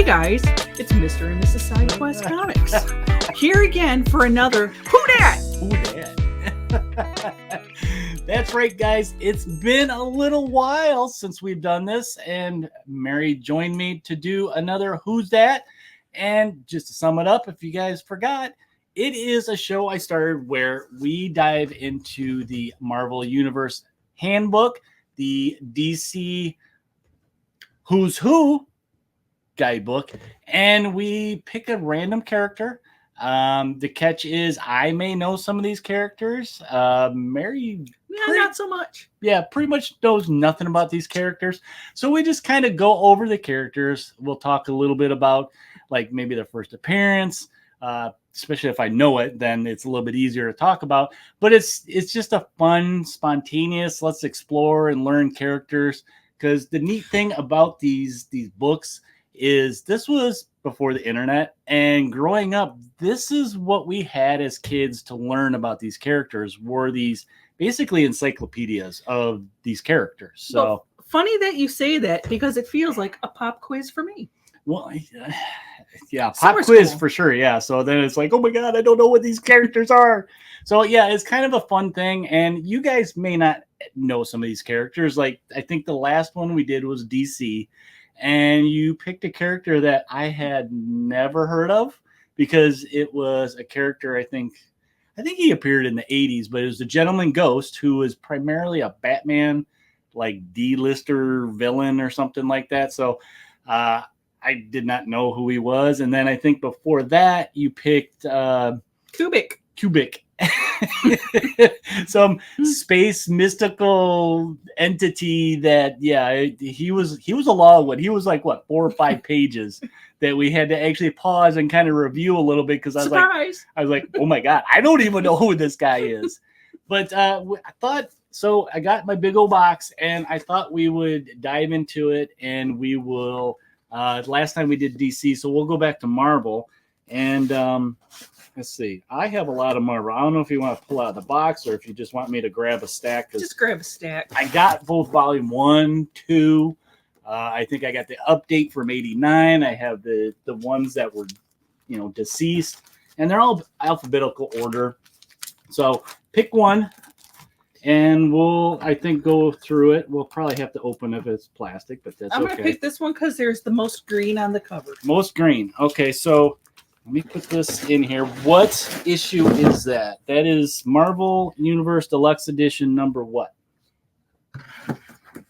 guys, it's Mr. and Mrs. Sidequest Comics. Here again for another Who Dat? Who Dat? That's right, guys. It's been a little while since we've done this, and Mary joined me to do another Who's That? And just to sum it up, if you guys forgot, it is a show I started where we dive into the Marvel Universe Handbook, the DC Who's Who guidebook, and we pick a random character. The catch is I may know some of these characters. Mary, not so much. Yeah, pretty much knows nothing about these characters. So we just kind of go over the characters. We'll talk a little bit about like maybe their first appearance. Especially if I know it, then it's a little bit easier to talk about. But it's just a fun, spontaneous, let's explore and learn characters. Because the neat thing about these books is this was before the internet, and growing up, this is what we had as kids to learn about these characters, were these basically encyclopedias of these characters. So well, funny that you say that, because it feels like a pop quiz for me. Well, yeah, pop quiz for sure. Yeah. So then it's like, oh my God, I don't know what these characters are. So yeah, it's kind of a fun thing. And you guys may not know some of these characters. Like I think the last one we did was DC, and you picked a character that I had never heard of, because it was a character I think he appeared in the 80s, but it was the Gentleman Ghost, who was primarily a Batman like D-lister villain or something like that. So I did not know who he was. And then I think before that you picked Kubrick. Some space mystical entity that, yeah, he was a long one. He was like, what, 4 or 5 pages that we had to actually pause and kind of review a little bit, because I was like, oh my God, I don't even know who this guy is. But I thought, so I got my big old box, and I thought we would dive into it, and we will. Last time we did DC, so we'll go back to Marvel, and let's see. I have a lot of Marvel. I don't know if you want to pull out the box or if you just want me to grab a stack. Just grab a stack. I got both volume 1, 2. I think I got the update from '89. I have the ones that were, deceased, and they're all alphabetical order. So pick one, and we'll, I think, go through it. We'll probably have to open it if it's plastic, but that's okay. I'm going to pick this one because there's the most green on the cover. Most green. Okay, so let me put this in here. What issue is that? That is Marvel Universe Deluxe Edition number what?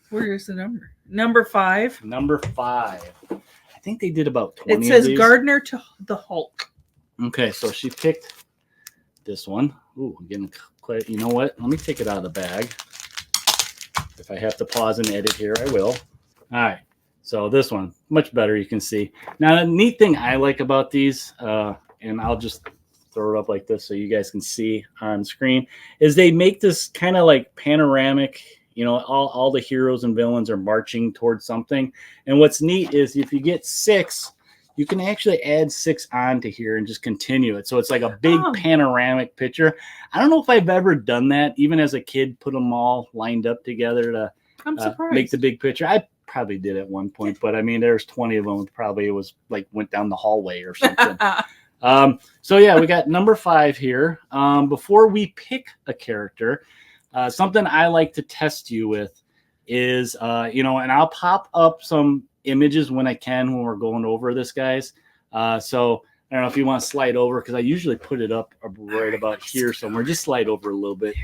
Where is the number? Number 5. Number 5. I think they did about 20 It says of these. Gardner to the Hulk. Okay, so she picked this one. Ooh, I'm getting quite, you know what? Let me take it out of the bag. If I have to pause and edit here, I will. All right. So this one, much better, you can see. Now, the neat thing I like about these, and I'll just throw it up like this so you guys can see on screen, is they make this kind of like panoramic, all the heroes and villains are marching towards something. And what's neat is if you get 6, you can actually add 6 onto here and just continue it. So it's like a big panoramic picture. I don't know if I've ever done that, even as a kid, put them all lined up together to make the big picture. I probably did at one point, but I mean, there's 20 of them. Probably it was like went down the hallway or something. So yeah, we got number 5 here. Before we pick a character, something I like to test you with is, and I'll pop up some images when I can when we're going over this, guys. So I don't know if you want to slide over, because I usually put it up right about here somewhere. Just slide over a little bit,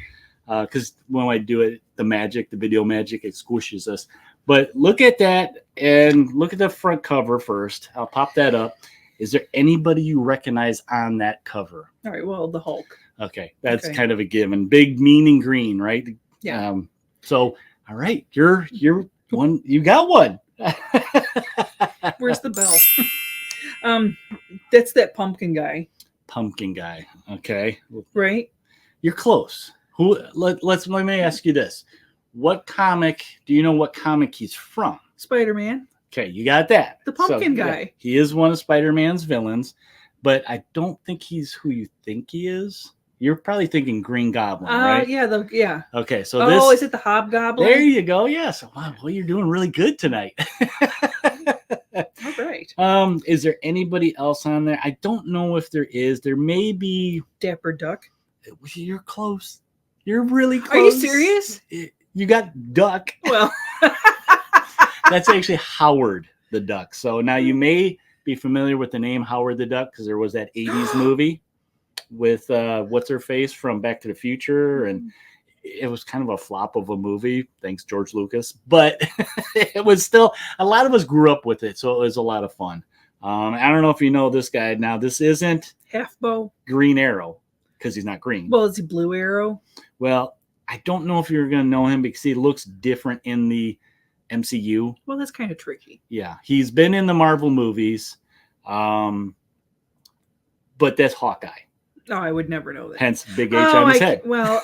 because when I do it, the video magic, it squishes us. But look at that, and look at the front cover first. I'll pop that up. Is there anybody you recognize on that cover? All right, well, the Hulk. Okay, that's kind of a given. Big, meaning green, right? Yeah. So, all right, you're one. You got one. Where's the bell? That's that pumpkin guy. Pumpkin guy. Okay. Right. You're close. Let me ask you this. What comic, do you know what comic he's from? Spider-Man. Okay, you got that. The pumpkin guy. Yeah, he is one of Spider-Man's villains, but I don't think he's who you think he is. You're probably thinking Green Goblin, right? Yeah. Okay, so is it the Hobgoblin? There you go. Yes. Wow, well, you're doing really good tonight. Okay. right. Is there anybody else on there? I don't know if there is. There may be. Dapper Duck. You're close. You're really close. Are you serious? You got Duck. Well, That's actually Howard the Duck. So now you may be familiar with the name Howard the Duck because there was that 80s movie with what's her face from Back to the Future, and it was kind of a flop of a movie. Thanks, George Lucas. But it was still, a lot of us grew up with it, so it was a lot of fun. I don't know if you know this guy. Now, this isn't Half Bow. Green Arrow because he's not green. Well, is he Blue Arrow? Well, I don't know if you're going to know him because he looks different in the MCU. Well, that's kind of tricky. Yeah, he's been in the Marvel movies, but that's Hawkeye. No, I would never know that. Hence, big H on his head. Okay. Well,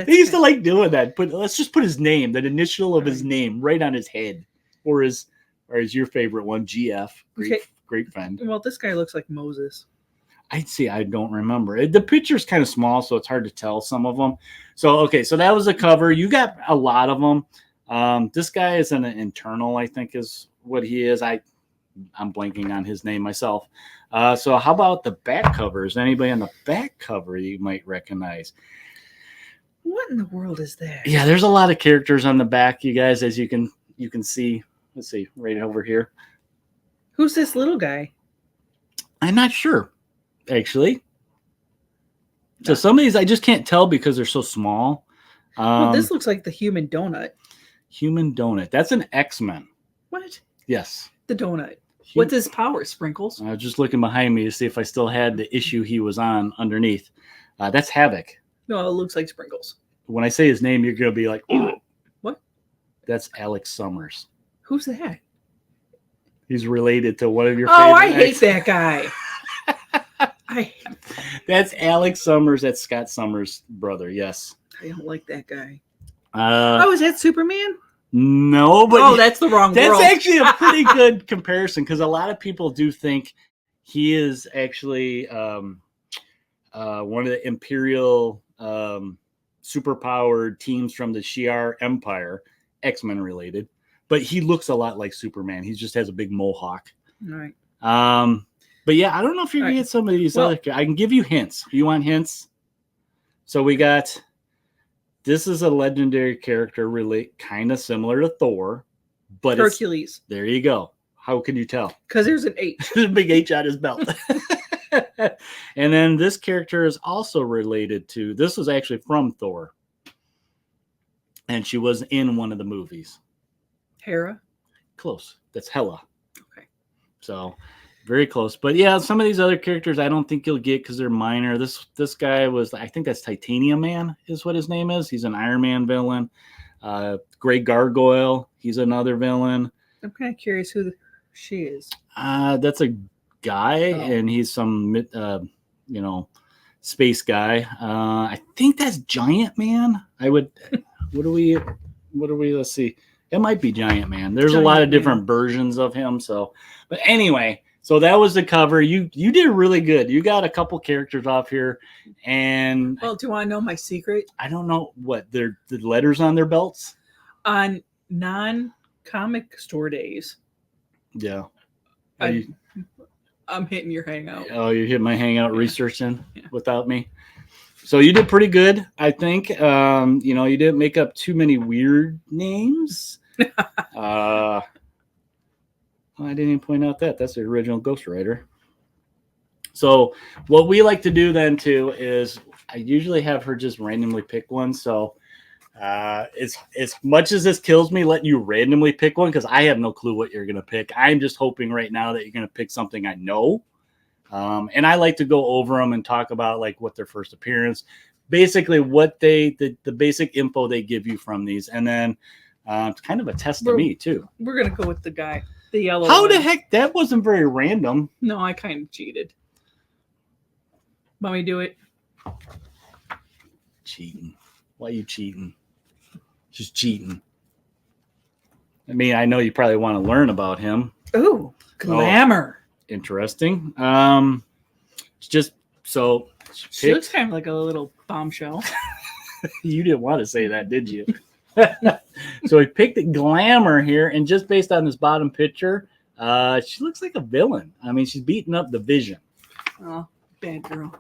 He used to like doing that. But let's just put his name, that initial of his name, right on his head, or is your favorite one, GF, great friend. Well, this guy looks like Moses. I'd say I don't remember. The picture's kind of small, so it's hard to tell some of them. So that was a cover. You got a lot of them. This guy is an internal, I think, is what he is. I'm blanking on his name myself. So how about the back covers? Anybody on the back cover you might recognize? What in the world is that? Yeah, there's a lot of characters on the back, you guys, as you can see. Let's see, right over here. Who's this little guy? I'm not sure, actually. So some of these I just can't tell because they're so small. Well, this looks like the Human Donut. Human Donut. That's an X-Men. What? Yes. The donut. What's his power? Sprinkles? I was just looking behind me to see if I still had the issue he was on underneath. That's Havoc. No, it looks like Sprinkles. When I say his name, you're going to be like, oh. What? That's Alex Summers. Who's that? He's related to one of your favorite. Oh, I hate that guy. That's Alex Summers. That's Scott Summers' brother. Yes. I don't like that guy. Is that Superman? No, but that's the wrong world. That's actually a pretty good comparison because a lot of people do think he is actually one of the Imperial superpowered teams from the Shi'ar Empire, X-Men related. But he looks a lot like Superman. He just has a big mohawk. All right. But yeah, I don't know if you're going to get some of these other. I can give you hints. You want hints? So we got. This is a legendary character, really kind of similar to Thor, but Hercules. There you go. How can you tell? Because there's an H. There's a big H on his belt. And then this character is also related to. This was actually from Thor, and she was in one of the movies. Hera. Close. That's Hela. Okay. So. Very close. But yeah, some of these other characters I don't think you'll get because they're minor. This guy was, I think that's Titanium Man is what his name is. He's an Iron Man villain. Grey Gargoyle, he's another villain. I'm kind of curious who she is. That's a guy, and he's some, space guy. I think that's Giant Man. What are we, let's see. It might be Giant Man. There's a lot of different versions of him. So, but anyway. So that was the cover. You did really good. You got a couple characters off here, and well, do you want to know my secret? I don't know what the letters on their belts on non-comic store days. Yeah, I'm hitting your hangout. Oh, you hit my hangout researching without me. So you did pretty good, I think. You didn't make up too many weird names. I didn't even point out that's the original Ghost Rider. So what we like to do then too is I usually have her just randomly pick one. So as much as this kills me, letting you randomly pick one because I have no clue what you're going to pick. I'm just hoping right now that you're going to pick something I know. And I like to go over them and talk about like what their first appearance, basically what the basic info they give you from these. And then it's kind of a test to me too. We're going to go with the guy. The yellow How one. the heck? That wasn't very random. No, I kind of cheated. Want me to do it? Cheating. Why are you cheating? Just cheating. I mean, I know you probably want to learn about him. Ooh, glamour. Interesting. Just so. She looks kind of like a little bombshell. You didn't want to say that, did you? So we picked glamour here, and just based on this bottom picture, She looks like a villain. I mean, she's beating up the Vision. Oh, bad girl.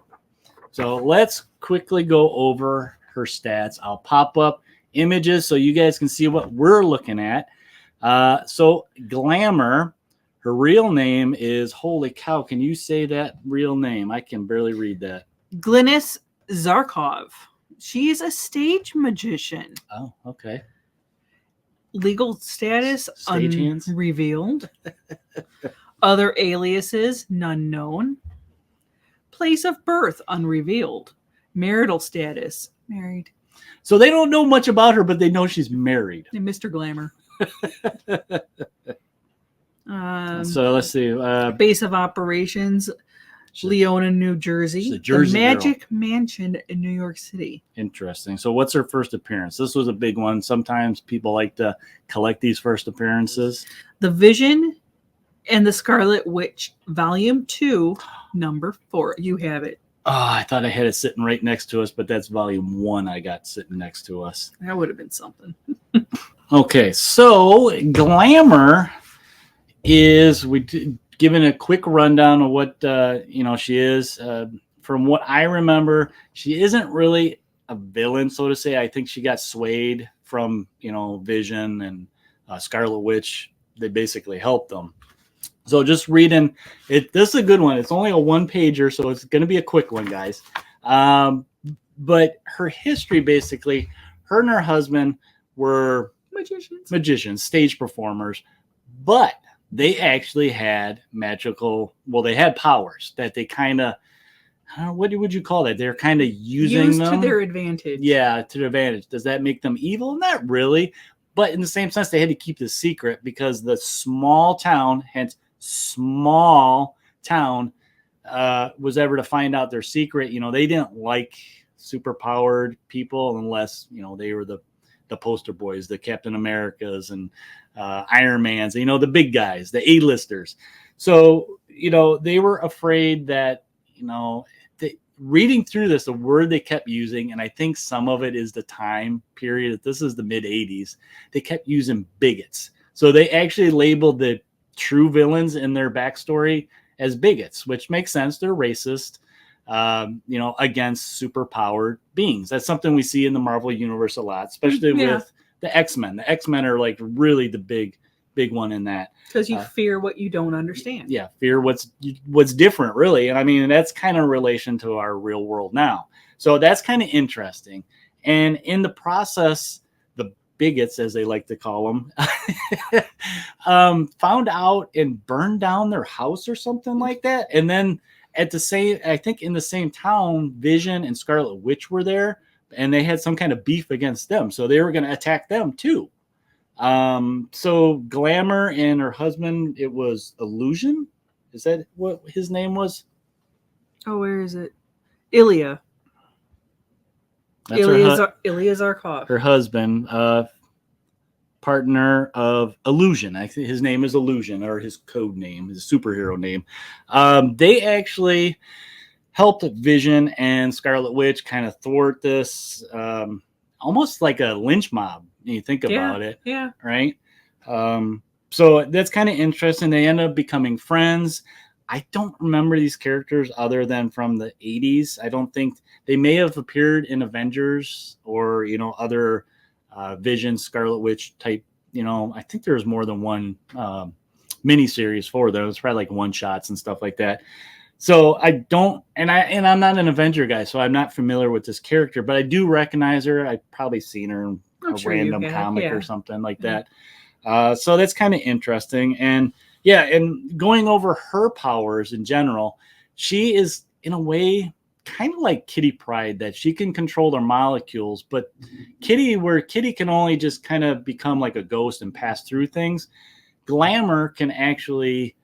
So let's quickly go over her stats. I'll pop up images so you guys can see what we're looking at. So Glamour, her real name is, holy cow, can you say that real name? I can barely read that. Glynis Zarkov. She's a stage magician. Oh, okay. Legal status Stagehands? unrevealed. Other aliases none known. Place of birth unrevealed. Marital status married. So they don't know much about her, but they know she's married. And Mr. Glamour. So let's see. Base of operations, Leona, New Jersey. She's a Jersey the Magic girl. Mansion in New York City. Interesting. So what's her first appearance? This was a big one. Sometimes people like to collect these first appearances. The Vision and the Scarlet Witch, Volume 2, Number 4. You have it. Oh, I thought I had it sitting right next to us, but that's Volume 1 I got sitting next to us. That would have been something. Okay, so Glamour is, given a quick rundown of what she is. From what I remember, she isn't really a villain, so to say. I think she got swayed from Vision and Scarlet Witch. They basically helped them. So just reading it, this is a good one. It's only a one-pager, so it's going to be a quick one, guys. But her history, basically, her and her husband were magicians, stage performers, but they actually had they had powers that they kind of, what would you call that? They're kind of using them to their advantage. Yeah, to their advantage. Does that make them evil? Not really. But in the same sense, they had to keep this secret because the small town, hence small town, was ever to find out their secret. They didn't like super powered people unless, they were the poster boys, the Captain Americas and Iron Mans, the big guys, the A-listers. So, they were afraid that, reading through this, the word they kept using, and I think some of it is the time period. This is the mid 80s. They kept using bigots. So they actually labeled the true villains in their backstory as bigots, which makes sense. They're racist, against superpowered beings. That's something we see in the Marvel Universe a lot, especially with the X-Men. The X-Men are like really the big one in that. Because you fear what you don't understand. Yeah, fear what's different, really. And I mean, that's kind of in relation to our real world now. So that's kind of interesting. And in the process, the bigots, as they like to call them, found out and burned down their house or something like that. And then in the same town, Vision and Scarlet Witch were there, and they had some kind of beef against them. So they were going to attack them too. So Glamour and her husband, it was Illusion. Is that what his name was? Oh, where is it? Ilya. That's Ilya Zarkov. Her husband, partner of Illusion. I think his name is Illusion, or his code name, his superhero name. They actually helped Vision and Scarlet Witch kind of thwart this, almost like a lynch mob. You think about it. Yeah. Right. So that's kind of interesting. They end up becoming friends. I don't remember these characters other than from the 80s. I don't think they may have appeared in Avengers or, other Vision, Scarlet Witch type. I think there's more than one miniseries for them. It's probably like one shots and stuff like that. So I don't, and I'm not an Avenger guy, so I'm not familiar with this character, but I do recognize her. I've probably seen her in a random comic or something like that. So that's kind of interesting. And and going over her powers in general, she is in a way kind of like Kitty Pryde, that she can control their molecules, but Kitty can only just kind of become like a ghost and pass through things. Glamour can actually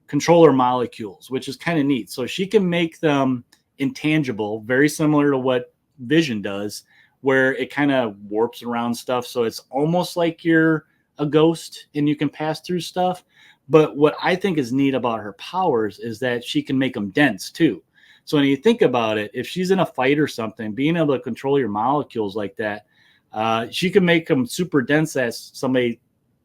control her molecules, which is kind of neat. So she can make them intangible, very similar to what Vision does, where it kind of warps around stuff. So it's almost like you're a ghost and you can pass through stuff. But what I think is neat about her powers is that she can make them dense too. So when you think about it, if she's in a fight or something, being able to control your molecules like that, she can make them super dense that somebody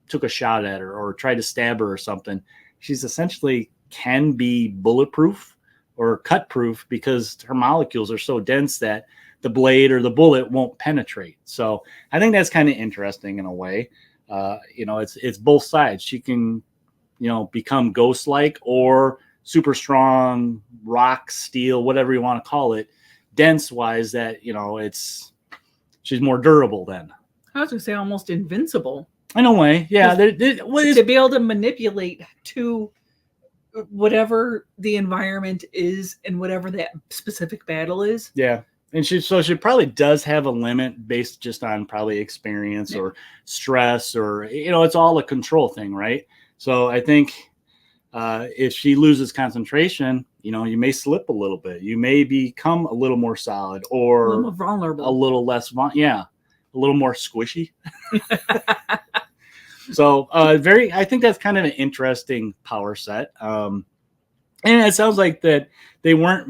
took a shot at her or tried to stab her or something. she's essentially can be bulletproof or cut proof because her molecules are so dense that the blade or the bullet won't penetrate. So I think that's kind of interesting in a way. It's both sides. She can, become ghost-like or super strong, rock, steel, whatever you want to call it, dense-wise that, she's more durable then. I was going to say almost invincible. In a way, yeah. To be able to manipulate to whatever the environment is and whatever that specific battle is. Yeah. And she probably does have a limit based just on probably experience or stress or, it's all a control thing, right? So I think if she loses concentration, you may slip a little bit. You may become a little more solid or a little more vulnerable, a little less, a little more squishy. So I think that's kind of an interesting power set. And it sounds like that they weren't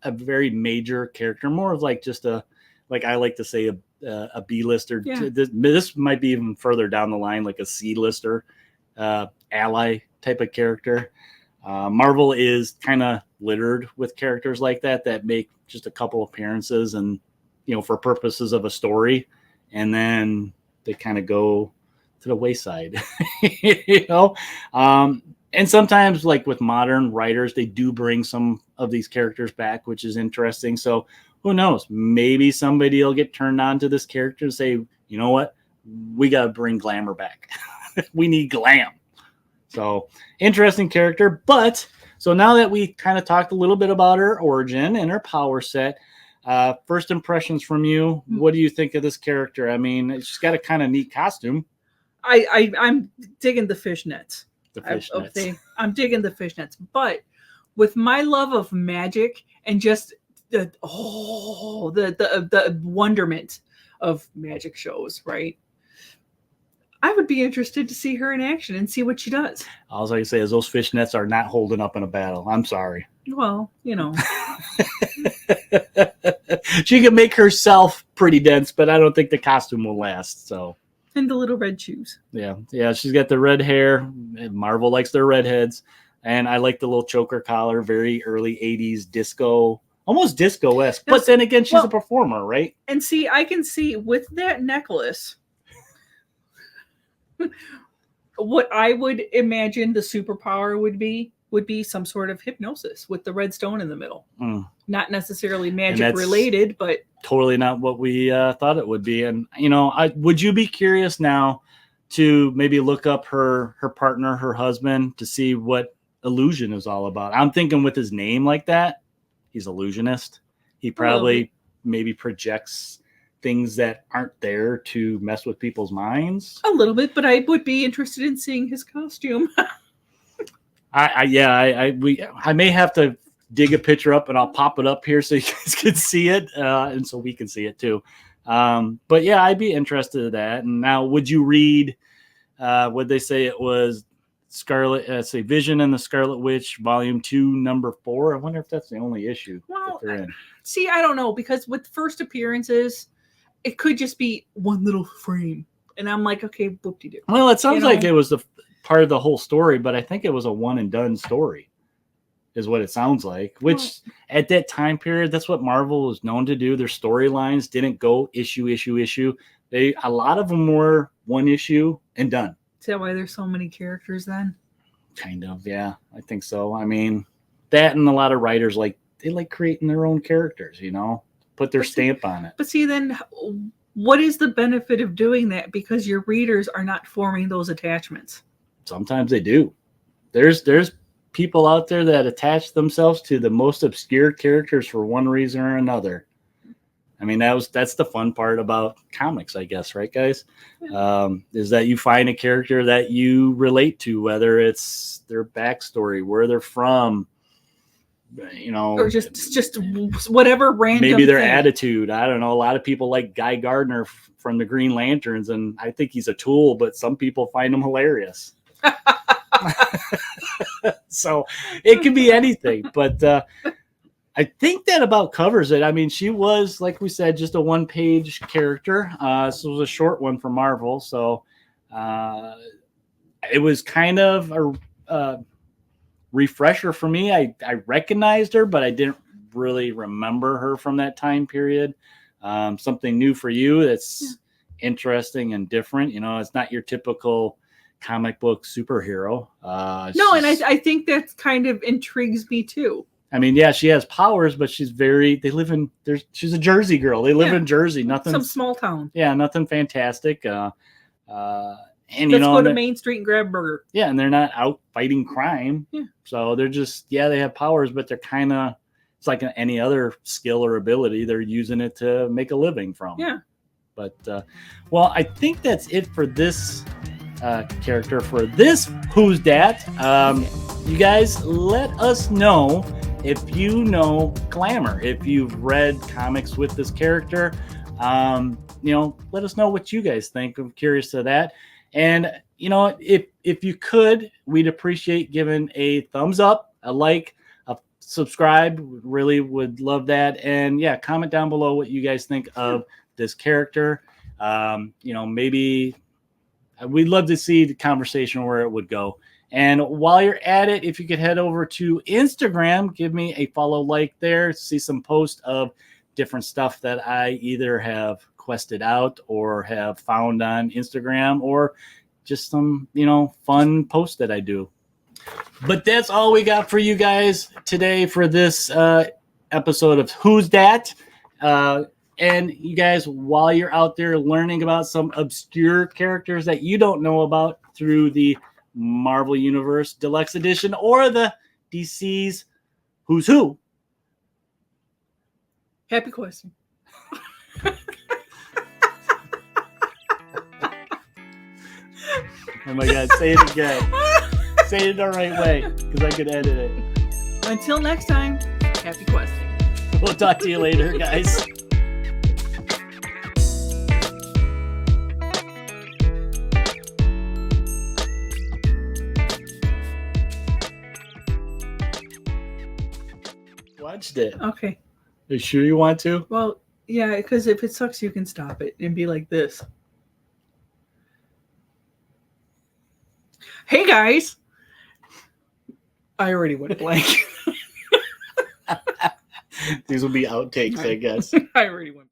a very major character, more of like just I like to say a B-lister. Yeah. This might be even further down the line, like a C-lister, ally type of character. Marvel is kind of littered with characters like that make just a couple appearances and, for purposes of a story. And then they kind of go to the wayside, and sometimes like with modern writers, they do bring some of these characters back, which is interesting. So who knows, maybe somebody will get turned on to this character and say, you know what, we got to bring glamour back. We need glam. So interesting character. But so now that we kind of talked a little bit about her origin and her power set, first impressions from you, what do you think of this character? I mean, she's got a kind of neat costume. I'm digging the fishnets. I'm digging the fishnets, but with my love of magic and just the wonderment of magic shows, right? I would be interested to see her in action and see what she does. All I can say is those fishnets are not holding up in a battle. I'm sorry. Well, she can make herself pretty dense, but I don't think the costume will last. So. And the little red shoes. Yeah. She's got the red hair. Marvel likes their redheads. And I like the little choker collar, very early 80s disco, almost disco-esque. But then again, she's a performer, right? And see, I can see with that necklace, what I would imagine the superpower would be some sort of hypnosis with the red stone in the middle. Not necessarily magic related, but totally not what we thought it would be. And would you be curious now to maybe look up her partner, her husband, to see what illusion is all about? I'm thinking with his name like that, he's illusionist. He probably maybe projects things that aren't there to mess with people's minds a little bit, but I would be interested in seeing his costume. I may have to dig a picture up and I'll pop it up here so you guys can see it, and so we can see it too. But yeah, I'd be interested in that. And now, would you read? Would they say it was Scarlet? Say Vision and the Scarlet Witch, Volume 2, Number 4. I wonder if that's the only issue that they're in. See, I don't know, because with first appearances, it could just be one little frame, and I'm like, okay, whoop-de-doo. Well, it sounds like it was the part of the whole story, but I think it was a one and done story. Is what it sounds like, which at that time period, that's what Marvel was known to do. Their storylines didn't go issue. A lot of them were one issue and done. Is that why there's so many characters then? Kind of, yeah, I think so. I mean, that and a lot of writers they like creating their own characters, put their stamp on it. But see, then what is the benefit of doing that? Because your readers are not forming those attachments. Sometimes they do. There's people out there that attach themselves to the most obscure characters for one reason or another. I mean, that's the fun part about comics, I guess, right, guys? Yeah. Is that you find a character that you relate to, whether it's their backstory, where they're from, or just whatever random. Maybe their attitude. I don't know. A lot of people like Guy Gardner from the Green Lanterns, and I think he's a tool, but some people find him hilarious. So it could be anything, but I think that about covers it. I mean, she was, like we said, just a one-page character. This was a short one for Marvel, so it was kind of refresher for me. I recognized her, but I didn't really remember her from that time period. Something new for you that's interesting and different. You know, it's not your typical comic book superhero. No, and I think that kind of intrigues me too. I mean, yeah, she has powers, but she's she's a Jersey girl. They live in Jersey. Nothing, some small town. Yeah, nothing fantastic. And let's go to Main Street and grab a burger. Yeah, and they're not out fighting crime. Yeah. So they're just, they have powers, but they're kind of, it's like any other skill or ability. They're using it to make a living from. Yeah. But, well, I think that's it for this character for this Who's Dat. You guys, let us know if you know Glamour, if you've read comics with this character. Let us know what you guys think. I'm curious to that. And, if you could, we'd appreciate giving a thumbs up, a like, a subscribe. Really would love that. And comment down below what you guys think of this character. Maybe we'd love to see the conversation where it would go. And while you're at it, if you could head over to Instagram, give me a follow, like there, see some posts of different stuff that I either have quested out or have found on Instagram, or just some, fun posts that I do. But that's all we got for you guys today for this episode of Who's Dat? And you guys, while you're out there learning about some obscure characters that you don't know about through the Marvel Universe Deluxe Edition or the DC's Who's Who. Happy question. Oh my God, say it again. Say it the right way, because I could edit it. Until next time, happy questing. We'll talk to you later, guys. Watched it. Okay. Are you sure you want to? Well, yeah, because if it sucks, you can stop it and be like this. Hey, guys. I already went blank. These will be outtakes, I guess. I already went blank.